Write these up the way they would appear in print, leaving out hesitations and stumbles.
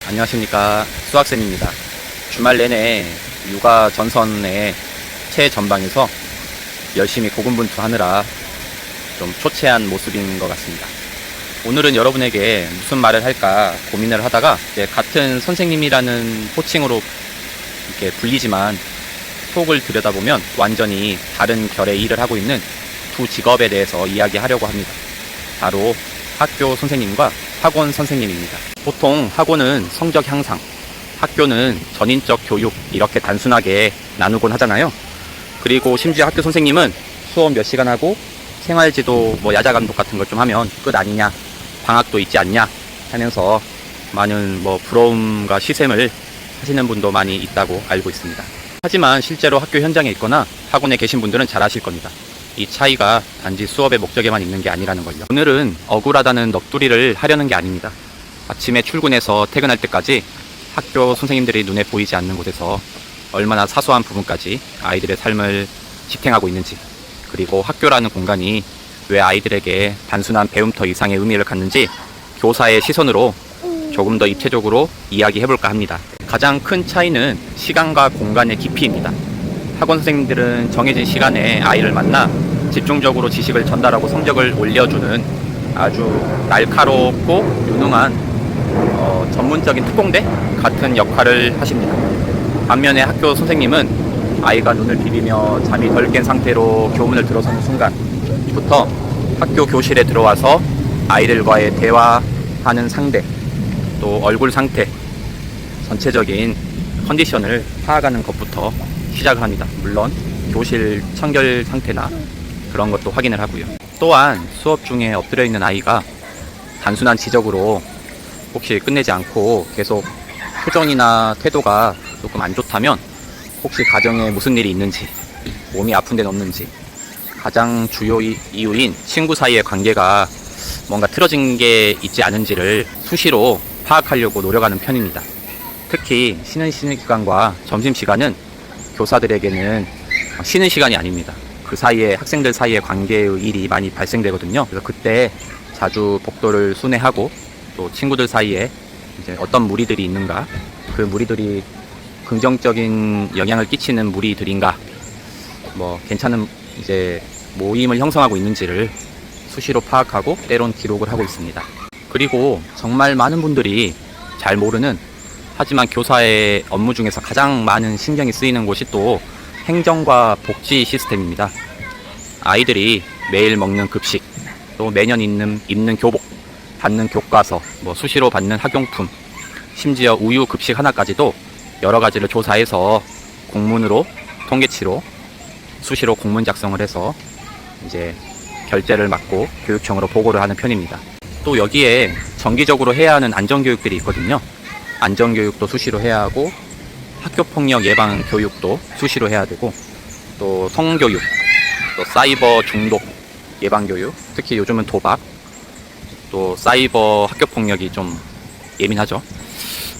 안녕하십니까, 수학쌤입니다. 주말 내내 육아 전선의 최전방에서 열심히 고군분투하느라 좀 초췌한 모습인 것 같습니다. 오늘은 여러분에게 무슨 말을 할까 고민을 하다가 같은 선생님이라는 호칭으로 이렇게 불리지만 속을 들여다보면 완전히 다른 결의 일을 하고 있는 두 직업에 대해서 이야기하려고 합니다. 바로 학교 선생님과 학원 선생님입니다. 보통 학원은 성적 향상, 학교는 전인적 교육, 이렇게 단순하게 나누곤 하잖아요. 그리고 심지어 학교 선생님은 수업 몇 시간 하고 생활지도 야자 감독 같은 걸 좀 하면 끝 아니냐, 방학도 있지 않냐 하면서 많은 부러움과 시샘을 하시는 분도 많이 있다고 알고 있습니다. 하지만 실제로 학교 현장에 있거나 학원에 계신 분들은 잘 아실 겁니다. 이 차이가 단지 수업의 목적에만 있는 게 아니라는 걸요. 오늘은 억울하다는 넋두리를 하려는 게 아닙니다. 아침에 출근해서 퇴근할 때까지 학교 선생님들이 눈에 보이지 않는 곳에서 얼마나 사소한 부분까지 아이들의 삶을 지탱하고 있는지, 그리고 학교라는 공간이 왜 아이들에게 단순한 배움터 이상의 의미를 갖는지 교사의 시선으로 조금 더 입체적으로 이야기해볼까 합니다. 가장 큰 차이는 시간과 공간의 깊이입니다. 학원 선생님들은 정해진 시간에 아이를 만나 집중적으로 지식을 전달하고 성적을 올려주는 아주 날카롭고 유능한 전문적인 특공대 같은 역할을 하십니다. 반면에 학교 선생님은 아이가 눈을 비비며 잠이 덜 깬 상태로 교문을 들어서는 순간부터 학교 교실에 들어와서 아이들과의 대화하는 상대, 또 얼굴 상태, 전체적인 컨디션을 파악하는 것부터 시작을 합니다. 물론 교실 청결 상태나 그런 것도 확인을 하고요. 또한 수업 중에 엎드려 있는 아이가 단순한 지적으로 혹시 끝내지 않고 계속 표정이나 태도가 조금 안 좋다면 혹시 가정에 무슨 일이 있는지, 몸이 아픈 데는 없는지, 가장 주요 이유인 친구 사이의 관계가 뭔가 틀어진 게 있지 않은지를 수시로 파악하려고 노력하는 편입니다. 특히 쉬는 기간과 점심시간은 교사들에게는 쉬는 시간이 아닙니다. 그 사이에 학생들 사이의 관계의 일이 많이 발생되거든요. 그래서 그때 자주 복도를 순회하고 또 친구들 사이에 이제 어떤 무리들이 있는가, 그 무리들이 긍정적인 영향을 끼치는 무리들인가, 괜찮은 이제 모임을 형성하고 있는지를 수시로 파악하고 때론 기록을 하고 있습니다. 그리고 정말 많은 분들이 잘 모르는, 하지만 교사의 업무 중에서 가장 많은 신경이 쓰이는 곳이 또 행정과 복지 시스템입니다. 아이들이 매일 먹는 급식, 또 매년 입는 교복, 받는 교과서, 수시로 받는 학용품, 심지어 우유 급식 하나까지도 여러 가지를 조사해서 공문으로, 통계치로 수시로 공문 작성을 해서 이제 결제를 받고 교육청으로 보고를 하는 편입니다. 또 여기에 정기적으로 해야 하는 안전교육들이 있거든요. 안전교육도 수시로 해야 하고, 학교폭력 예방 교육도 수시로 해야 되고, 또 성교육, 또 사이버 중독 예방 교육, 특히 요즘은 도박, 또 사이버 학교폭력이 좀 예민하죠.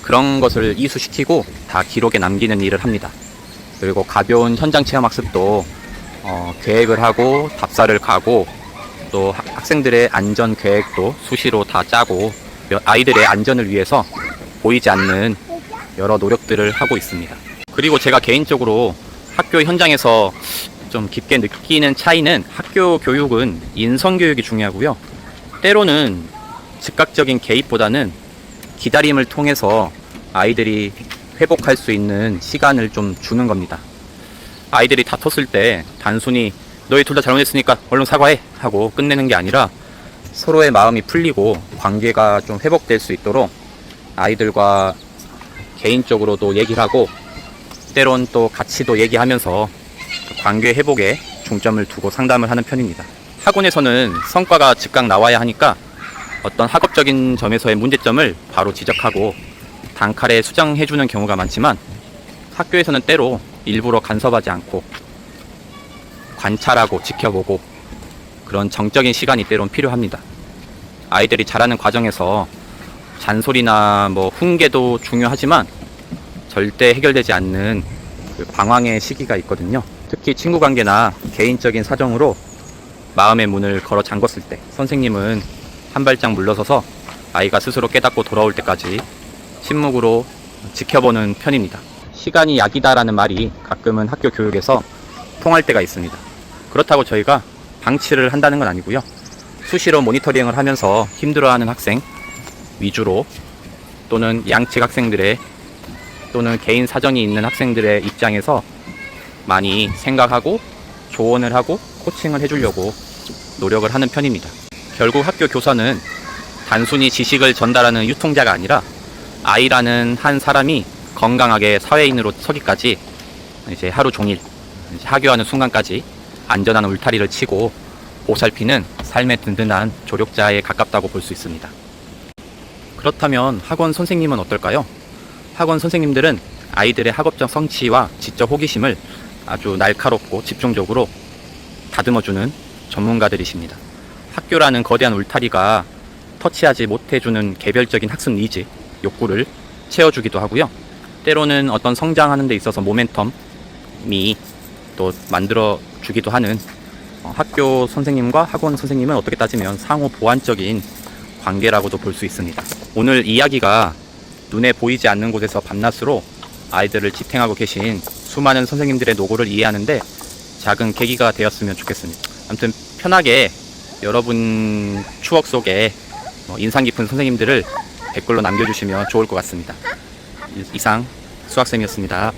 그런 것을 이수시키고 다 기록에 남기는 일을 합니다. 그리고 가벼운 현장 체험 학습도 계획을 하고 답사를 가고, 또 학생들의 안전 계획도 수시로 다 짜고, 아이들의 안전을 위해서 보이지 않는 여러 노력들을 하고 있습니다. 그리고 제가 개인적으로 학교 현장에서 좀 깊게 느끼는 차이는, 학교 교육은 인성교육이 중요하고요. 때로는 즉각적인 개입보다는 기다림을 통해서 아이들이 회복할 수 있는 시간을 좀 주는 겁니다. 아이들이 다퉜을 때 단순히 너희 둘 다 잘못했으니까 얼른 사과해 하고 끝내는 게 아니라 서로의 마음이 풀리고 관계가 좀 회복될 수 있도록 아이들과 개인적으로도 얘기를 하고, 때론 또 같이도 얘기하면서 관계 회복에 중점을 두고 상담을 하는 편입니다. 학원에서는 성과가 즉각 나와야 하니까 어떤 학업적인 점에서의 문제점을 바로 지적하고 단칼에 수정해주는 경우가 많지만, 학교에서는 때로 일부러 간섭하지 않고 관찰하고 지켜보고 그런 정적인 시간이 때론 필요합니다. 아이들이 자라는 과정에서 잔소리나 훈계도 중요하지만 절대 해결되지 않는 그 방황의 시기가 있거든요. 특히 친구 관계나 개인적인 사정으로 마음의 문을 걸어 잠궜을 때 선생님은 한 발짝 물러서서 아이가 스스로 깨닫고 돌아올 때까지 침묵으로 지켜보는 편입니다. 시간이 약이다라는 말이 가끔은 학교 교육에서 통할 때가 있습니다. 그렇다고 저희가 방치를 한다는 건 아니고요. 수시로 모니터링을 하면서 힘들어하는 학생 위주로, 또는 양측 학생들의, 또는 개인 사정이 있는 학생들의 입장에서 많이 생각하고 조언을 하고 코칭을 해주려고 노력을 하는 편입니다. 결국 학교 교사는 단순히 지식을 전달하는 유통자가 아니라 아이라는 한 사람이 건강하게 사회인으로 서기까지 이제 하루 종일 하교하는 순간까지 안전한 울타리를 치고 보살피는 삶의 든든한 조력자에 가깝다고 볼 수 있습니다. 그렇다면 학원 선생님은 어떨까요? 학원 선생님들은 아이들의 학업적 성취와 지적 호기심을 아주 날카롭고 집중적으로 다듬어주는 전문가들이십니다. 학교라는 거대한 울타리가 터치하지 못해주는 개별적인 학습 니즈, 욕구를 채워주기도 하고요. 때로는 어떤 성장하는 데 있어서 모멘텀이 또 만들어주기도 하는, 학교 선생님과 학원 선생님은 어떻게 따지면 상호 보완적인 관계라고도 볼 수 있습니다. 오늘 이야기가 눈에 보이지 않는 곳에서 밤낮으로 아이들을 지탱하고 계신 수많은 선생님들의 노고를 이해하는데 작은 계기가 되었으면 좋겠습니다. 아무튼 편하게 여러분 추억 속에 인상 깊은 선생님들을 댓글로 남겨주시면 좋을 것 같습니다. 이상 수학쌤이었습니다.